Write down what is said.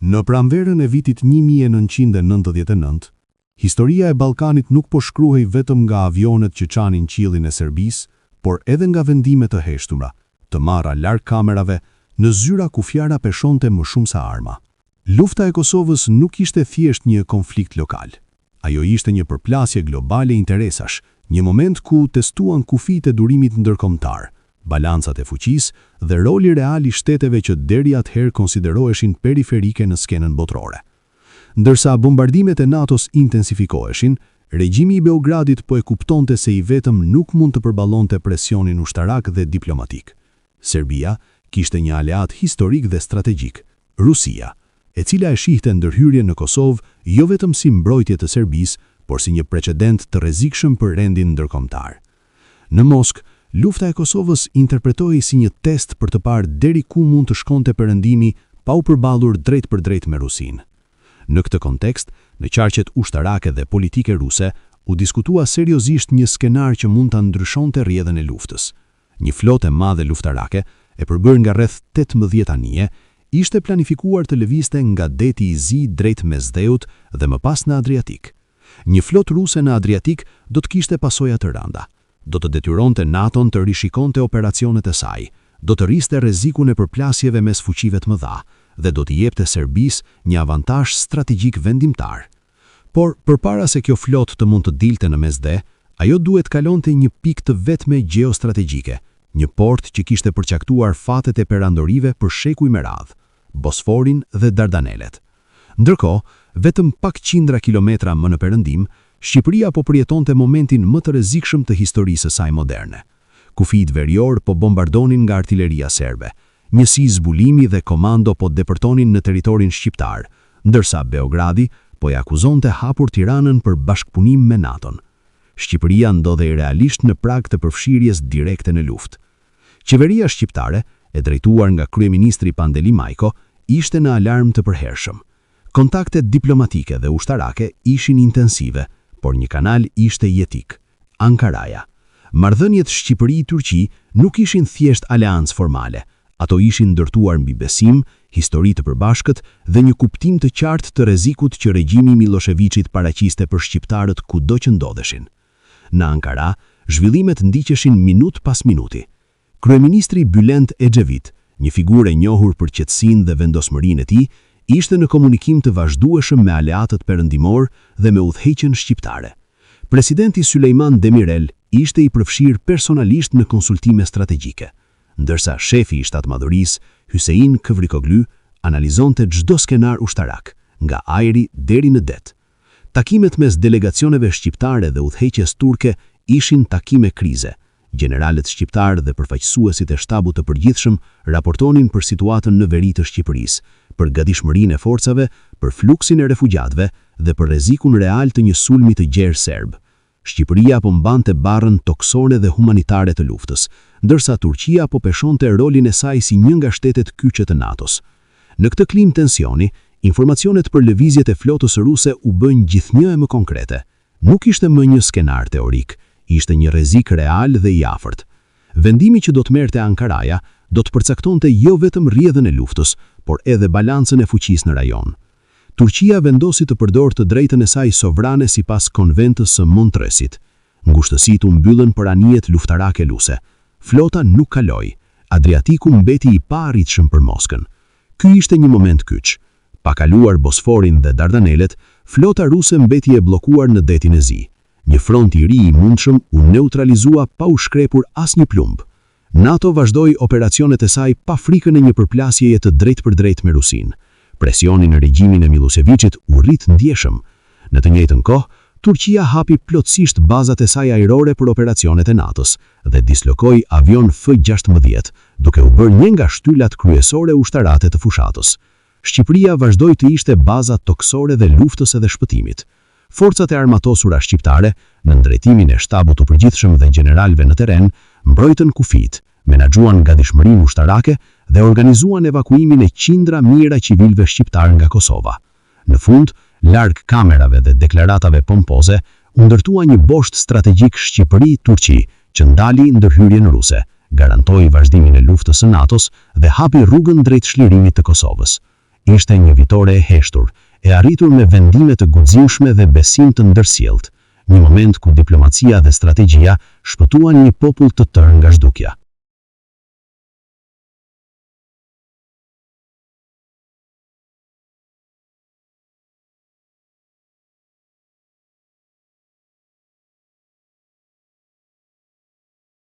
Në pranverën e vitit 1999, historia e Ballkanit nuk po shkruhej vetëm nga avionet që çanin qiellin e Serbisë, por edhe nga vendime të heshtura, të marra larg kamerave, në zyra ku fjara peshonte më shumë se arma. Lufta e Kosovës nuk ishte thjesht një konflikt lokal. Ajo ishte një përplasje globale interesash, një moment ku testuan kufitë e durimit ndërkombëtar, balancat e fuqisë dhe roli real i shteteve që deri atëherë konsideroheshin periferike në skenën botërore. Ndërsa bombardimet e NATO-s intensifikoheshin, regjimi i Beogradit po e kuptonte se i vetëm nuk mund të përballonte presionin ushtarak dhe diplomatik. Serbia kishte një aleat historik dhe strategjik, Rusia, e cila e shihte ndërhyrjen në Kosovë jo vetëm si mbrojtje të Serbisë, por si një precedent të rrezikshëm për rendin ndërkombëtar. Në Moskë, lufta e Kosovës interpretohej si një test për të parë deri ku mund të shkonte perëndimi pa u përballur drejt për drejt me Rusinë. Në këtë kontekst, në qarqet ushtarake dhe politike ruse, u diskutua seriozisht një skenar që mund ta ndryshonte rrjedhën e luftës. Një flotë e madhe luftarake, e përbërë nga rreth 18 anije, ishte planifikuar të lëvizte nga deti i Zi drejt Mesdheut dhe më pas në Adriatik. Një flotë ruse në Adriatik do të kishte pasoja të rënda. Do të detyronte NATO-n të rishikonte operacionet e saj, do të rriste rrezikun e përplasjeve mes fuqive të mëdha dhe do t'i jepte Serbisë një avantazh strategjik vendimtar. Por përpara se kjo flotë të mund të dilte në Mesdhe, ajo duhet kalonte një pikë të vetme gjeostrategjike, një port që kishte përcaktuar fatet e perandorive për shekuj me radhë, Bosforin dhe Dardanelet. Ndërkohë, vetëm pak qindra kilometra më në perëndim, Shqipëria po përjetonte momentin më të rrezikshëm të historisë së saj moderne. Kufijtë verior po bombardonin nga artilleria serbe, njësi zbulimi dhe komando po depërtonin në territorin shqiptar, ndërsa Beogradi po e akuzonte hapur Tiranën për bashkëpunim me NATO-n. Shqipëria ndodhej realisht në prag të përfshirjes direkte në luftë. Qeveria shqiptare, e drejtuar nga kryeministri Pandeli Majko, ishte në alarm të përhershëm. Kontaktet diplomatike dhe ushtarake ishin intensive, por një kanal ishte jetik, Ankaraja. Marrëdhëniet Shqipëri-Turqi nuk ishin thjesht aleancë formale, ato ishin ndërtuar mbi besim, histori të përbashkët dhe një kuptim të qartë të rrezikut që regjimi Miloševićit paraqiste për shqiptarët kudo që ndodheshin. Në Ankara, zhvillimet ndiqeshin minut pas minuti. Kryeministri Bülent Ecevit, një figurë e njohur për qetësinë dhe vendosmërinë e tij, ishte në komunikim të vazhdueshëm me aleatët perëndimor dhe me udhëheqjen shqiptare. Presidenti Sulejman Demirel ishte i përfshirë personalisht në konsultime strategjike, ndërsa shefi i shtatmadhërisë, Hüseyin Kıvrikoglu, analizonte çdo skenar ushtarak, nga ajri deri në det. Takimet mes delegacioneve shqiptare dhe udhëheqjes turke ishin takime krize. Generalet shqiptar dhe përfaqësuesit e shtabut të përgjithshëm raportonin për situatën në veri të Shqipërisë, për gatishmërinë e forcave, për fluksin e refugjatëve dhe për rrezikun real të një sulmi të gjerë serb. Shqipëria po mbante barrën toksore dhe humanitare të luftës, ndërsa Turqia po peshonte rolin e saj si një nga shtetet kyçe të NATO-s. Në këtë klim tensioni, informacionet për lëvizjet e flotës ruse u bën gjithnjë më konkrete. Nuk ishte më një skenar teorik, ishte një rrezik real dhe i afërt. Vendimi që do të merrte Ankaraja do të përcaktonte jo vetëm rrjedhën e luftës, por edhe balancën e fuqisë në rajon. Turqia vendosi të përdorë të drejtën e saj sovrane sipas konventës së Montresit. Ngushtësitë u mbyllën për anijet luftarake ruse. Flota nuk kaloi. Adriatiku mbeti i paarritshëm për Moskën. Ky ishte një moment kyç. Pa kaluar Bosforin dhe Dardanelet, flota ruse mbeti e bllokuar në detin e Zi. Një front i ri i mundshëm u neutralizua pa u shkrepur asnjë plumb. NATO vazhdoi operacionet e saj pa frikën e një përplasjeje të drejtë për drejtë me Rusinë. Presioni në regjimin e Miloševićit u rrit ndjeshëm. Në të njëjtën kohë, Turqia hapi plotësisht bazat e saj ajrore për operacionet e NATO-s dhe dislokoi avion F-16, duke u bërë një nga shtyllat kryesore ushtarake të fushatës. Shqipëria vazhdoi të ishte baza toksore dhe luftës edhe shpëtimit. Forcat e armatosura shqiptare, në drejtimin e shtabut të përgjithshëm dhe generalëve në terren, mbrojtën kufijtë, menaxhuan gatishmërinë ushtarake dhe organizuan evakuimin e qindra mijëra civilëve shqiptar nga Kosova. Në fund, larg kamerave dhe deklaratave pompoze, u ndërtua një boshtë strategjik Shqipëri-Turqi që ndali ndërhyrjen ruse, garantoi vazhdimin e luftës së NATO-s dhe hapi rrugën drejt çlirimit të Kosovës. Ishte një vitore e heshtur, e arritur me vendime të guximshme dhe besim të ndërsjellët, një moment ku diplomacia dhe strategjia shpëtuan një popull të tërë nga zhdukja.